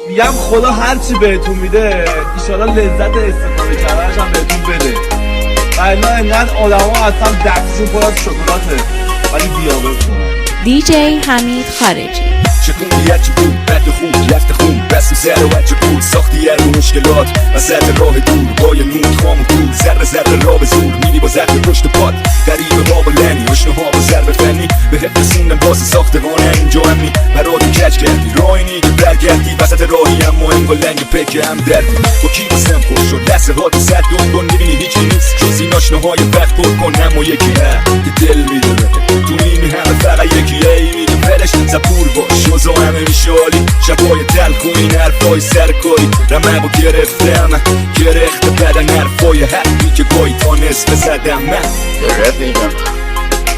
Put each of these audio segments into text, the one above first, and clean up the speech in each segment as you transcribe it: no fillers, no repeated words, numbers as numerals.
میگم خدا هرچی بهتون میده ایشالا لذت استفاده کردنش هم بهتون بده. و اینا انقدر آدم ها اصلا دستشون پر از شکلاته ولی دیابت کنن. دیجی حمید خارجی. چکونیتی بود بد خوب لفت خون بسم سر و بچه بود ساختی رو مشکلات وسط راه دور با یه نور خام و دور ذره ذره را به زور میری با زرد پشت پاد قریب باب و لنی اشنه ها با ضرب فنی به حفظ رسوندن باز ساختگانه اینجا همی برات کج کردی راینی که برگردی وسط راهی هم مهم و لنگ پک هم دردی با کی بسم خوش شد لحظه ها تو صد دون میبینی هیچی نیست جزی ناشنه های وقت پر کن هم و یکی هم که دل میدونه تو نیمی همه فقط یکی ای میگه ولش زبور باش وزا همه میشالی شبای تلخ و این حرفای سرکاری رمق و گرفتم گرخت بدن حرفای حقی که گاهی تا نصف زدم من رفیقم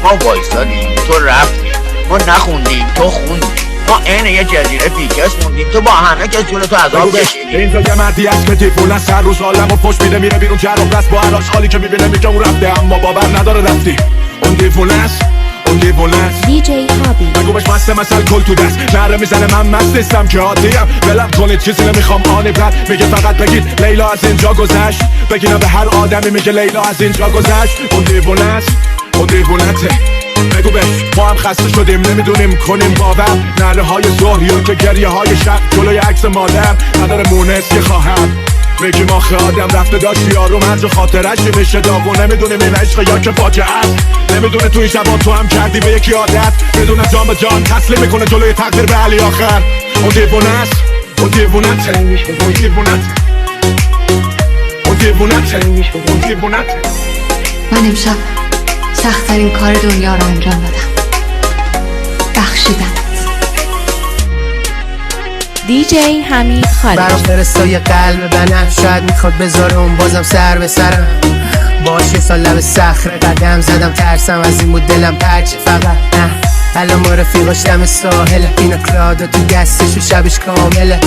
ما وایستادیم تو رفتی ما نخوندیم تو خوندی ما عین یه جزیره بیکس موندیم تو با همه کس جلو تو عذاب کشیدی. این تو یه مردی هست که تیفون از هر روز حالم و پشت میده میره بیرون جرق بس با هر آشغالی که میبینه میگه اون رفته اما باور نداره رفتی اون تیفون است اون دیوونه است دیجی هابی. بگو بهش مسته مثل کل تو دست نره میزنه من مست نیستم که عادیم ولم کنید چیزی نمیخوام آنی بعد میگه فقط بگید لیلا از اینجا گذشت بگیرم به هر آدمی میگه لیلا از اینجا گذشت اون دیوونه است اون دیوونته بگو بهش ما هم خسته شدیم نمیدونیم کنیم باور نره های ظهری که گریه های شب جلوی عکس مادر نداره مونس که خواهم میگی ما آدم رفته داشت یارو مرج خاطرش میشه داغو نمیدونیم این عشق یا که فاجعه است نمیدونه تو این شبا تو هم کردی به یکی عادت میدونه جان به جان تسلیم میکنه جلوی تقدیر به علی آخر اون دیوونه است اون دیوونته اون دیوونته اون دیوونته اون دیوونته من امشب سخت‌ترین کار دنیا رو انجام دادم بخشیدم. دیجی حمید خارجی. برام فرستای قلب بنم شاید میخواد بذاره اون بازم سر به سرم باشه سال لب صخره قدم زدم ترسم از این بود دلم پرچه فقط نه الان ما رفیقاش دم ساحل اینا کلادا تو دستش و شبش کامله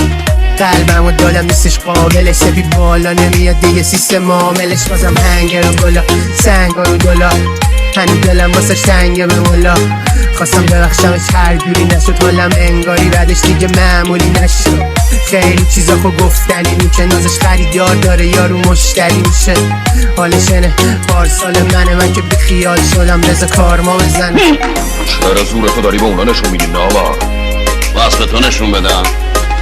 قلبم و دادم نیستش قابلش سفید بالا نمیاد دیگه سیستم معاملش بازم هنگر و گلا سنگ و گلا هنو دلم واسه تنگه به مولا خواستم ببخشمش هر جوری نشد حالم انگاری بعدش دیگه معمولی نشد خیلی چیزا خو گفتنی میشه نازش خریدار داره یارو مشتری میشه حالشنه پارسال من که بی خیال شدم رضا کارما بزنه چرا زورتو داری به اونا نشون میدی نابا واسه تو نشون بدم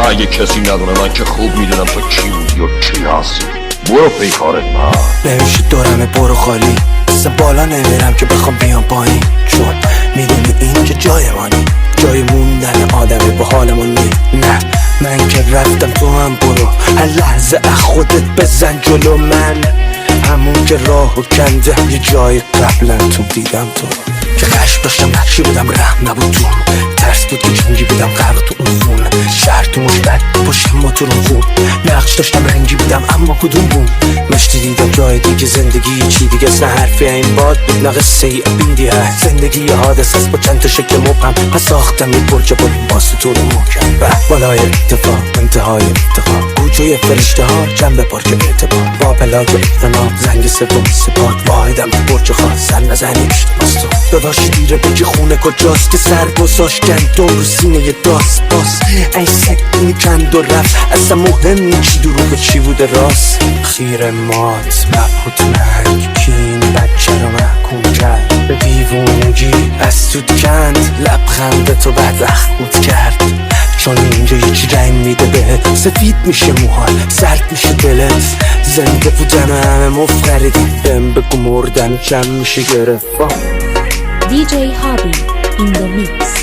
اگه کسی ندونه من که خوب میدونم تو کی بودی و کی هستی برو پی کارت من نمیشه دورمه برو خالی بسه بالا نمیرم که بخوام بیام پایین چون میدونی این که جای مانی جای موندن آدمی با حالمون نی نه من که رفتم تو هم برو هر لحظه خودت بزن جلو من همون که راهو کنده یه جای قبلا تو دیدم تو که خشم داشتم نقشی بودم رحم نبود تو ترس بود که جنگی بودم غرق تو اون خون شهر تو مشبت پشت ما تو رو خون نقش داشتم رنگی بودم اما کدوم بود مشتی دیدم جای دیگه زندگی چی دیگه نه حرفی این باد بود نه قصه ای بیندی هست زندگی یه حادث است با چند تا شکل مبهم پس ساختم یه برج با باست تو رو محکم به بالای اتفاق انتهای افتخار گوجوی فرشته ها جنب پارک اعتبار با پلاک اقتنام زنگ سوم سپاد واحدم برج خاص سر نزنی اشتباستو بباشی دیره بگی خونه کجاست که سر گذاش کندم رو سینه یه داست باز این سکنی کند و رفت اصلا مهم نی چی دروغ چی بوده راست خیر مات مبهوت مرگ کین بچه رو محکوم کرد به دیوونگی از تو کند لبخند تو بعد اخمود کرد چون اینجا یکی رنگ میده به سفید میشه موهات سرد میشه دلت زنده بودن همه مفقردی بهم بگو مردن کم میشه گرفت دیجی هابی in the mix.